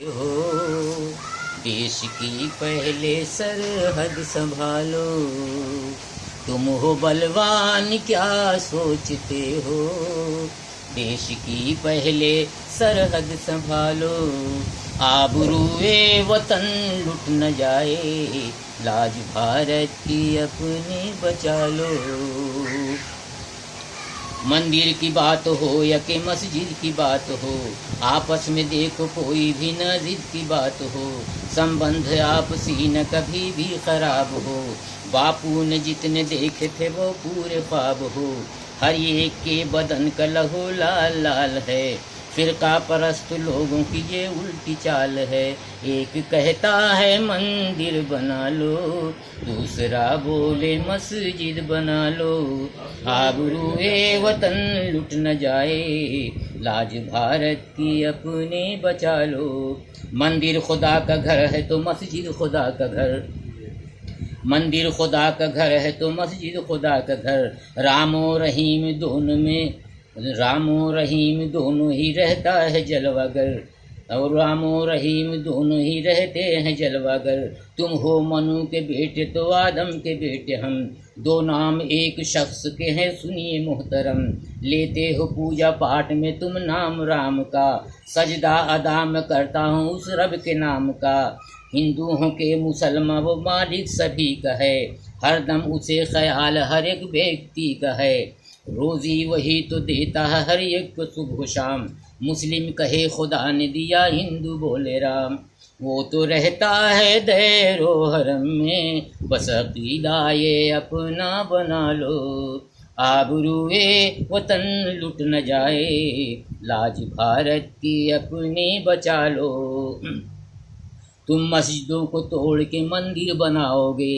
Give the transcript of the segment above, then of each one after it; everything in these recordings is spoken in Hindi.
हो देश की पहले सरहद संभालो। तुम हो बलवान क्या सोचते हो, देश की पहले सरहद संभालो। आबरूए वतन लुट न जाए, लाज भारत की अपने बचा लो। मंदिर की बात हो या कि मस्जिद की बात हो, आपस में देखो कोई भी न जिद की बात हो। संबंध आपसी न कभी भी खराब हो, बापू ने जितने देखे थे वो पूरे ख्वाब हो। हर एक के बदन का लहू लाल लाल है, फिरका परस्त लोगों की ये उल्टी चाल है। एक कहता है मंदिर बना लो, दूसरा बोले मस्जिद बना लो। आबरूए वतन लुट न जाए, लाज भारत की अपने बचा लो। मंदिर खुदा का घर है तो मस्जिद खुदा का घर, मंदिर खुदा का घर है तो मस्जिद खुदा का घर। रामो रहीम दोनों में, रामो रहीम दोनों ही रहता है जलवागर, और रामो रहीम दोनों ही रहते हैं जलवागर। तुम हो मनु के बेटे तो आदम के बेटे हम, दो नाम एक शख्स के हैं सुनिए मोहतरम। लेते हो पूजा पाठ में तुम नाम राम का, सजदा अदा मैं करता हूँ उस रब के नाम का। हिंदुओं के मुसलमान वो मालिक सभी का है, हरदम उसे ख्याल हर एक व्यक्ति का है। रोजी वही तो देता है हर एक को सुबह शाम, मुस्लिम कहे खुदा ने दिया हिंदू बोले राम। वो तो रहता है दैरो हरम में, बस अकीदा ये अपना बना लो। आबरूए वतन लुट न जाए, लाज भारत की अपने बचा लो। तुम मस्जिदों को तोड़ के मंदिर बनाओगे,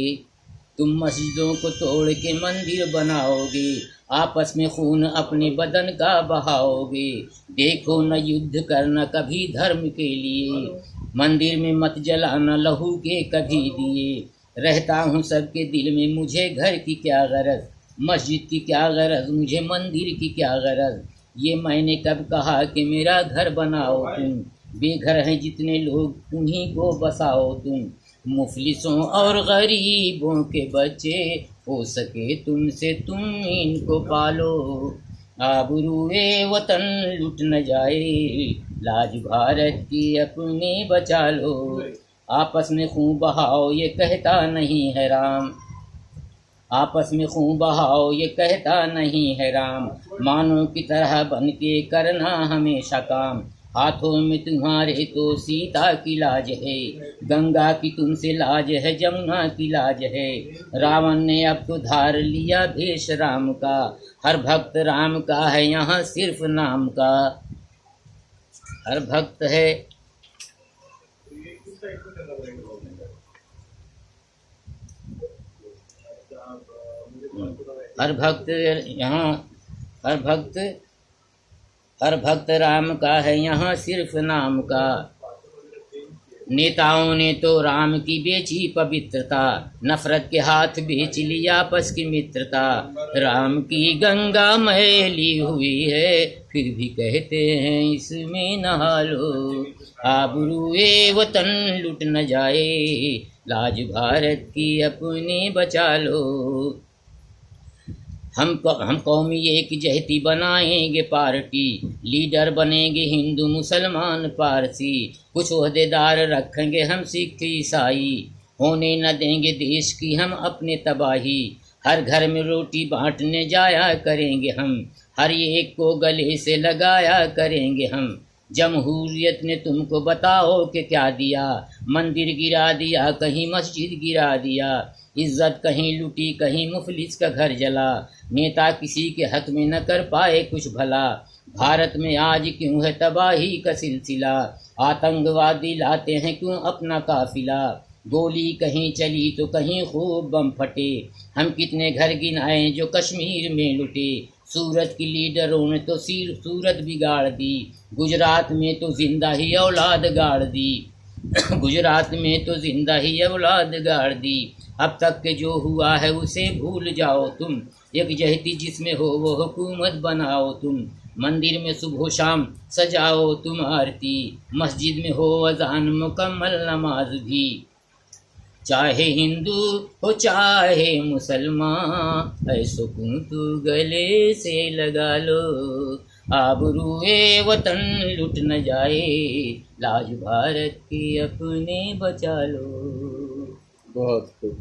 तुम मस्जिदों को तोड़ के मंदिर बनाओगे। आपस में खून अपने बदन का बहाओगे, देखो न युद्ध करना कभी धर्म के लिए। मंदिर में मत जलाना लहू के कभी दिए, रहता हूँ सबके दिल में मुझे घर की क्या गरज, मस्जिद की क्या गरज मुझे मंदिर की क्या गरज। ये मैंने कब कहा कि मेरा घर बनाओ तुम, बेघर हैं जितने लोग उन्हीं को बसाओ तुम। मुफलिसों और गरीबों के बच्चे हो सके तुमसे तुम इनको पालो। आबरूए वतन लुट न जाए, लाज भारत की अपने बचा लो। आपस में खून बहाओ ये कहता नहीं है राम, आपस में खून बहाओ ये कहता नहीं है राम। मानो की तरह बन के करना हमेशा काम, हाथों में तुम्हारे तो सीता की लाज है, गंगा की तुमसे लाज है जमुना की लाज है। रावण ने अब तो धार लिया भेष राम का, हर भक्त राम का है यहाँ सिर्फ नाम का। हर भक्त है, हर भक्त यहाँ, हर भक्त, हर भक्त राम का है यहाँ सिर्फ नाम का। नेताओं ने तो राम की बेची पवित्रता, नफरत के हाथ बेच लिया आपस की मित्रता। राम की गंगा मैली हुई है, फिर भी कहते हैं इसमें नहा लो। आबरूए वतन लुट न जाए, लाज भारत की अपने बचा लो। हम कौमी एक जहती बनाएंगे पार्टी, लीडर बनेंगे हिंदू मुसलमान पारसी। कुछ ओहदेदार रखेंगे हम सिख ईसाई, होने न देंगे देश की हम अपने तबाही। हर घर में रोटी बांटने जाया करेंगे हम, हर एक को गले से लगाया करेंगे हम। जमहूरियत ने तुमको बताओ कि क्या दिया, मंदिर गिरा दिया कहीं मस्जिद गिरा दिया। इज्जत कहीं लुटी कहीं मुफलिस का घर जला, नेता किसी के हक में न कर पाए कुछ भला। भारत में आज क्यों है तबाही का सिलसिला, आतंकवादी लाते हैं क्यों अपना काफिला। गोली कहीं चली तो कहीं खूब बम फटे, हम कितने घर गिनाए जो कश्मीर में लुटे। सूरत की लीडरों ने तो सूरत बिगाड़ दी, गुजरात में तो जिंदा ही औलाद गाड़ दी, गुजरात में तो जिंदा ही औलाद गाड़ दी। अब तक के जो हुआ है उसे भूल जाओ तुम, एक जहती जिसमें हो वो हुकूमत बनाओ तुम। मंदिर में सुबह शाम सजाओ तुम आरती, मस्जिद में हो अजान मुकम्मल नमाज भी। चाहे हिंदू हो चाहे मुसलमान, ऐ सुकून तू गले से लगा लो। आबरूए वतन लुट न जाए, लाज भारत की अपने बचा लो। बहुत खूब।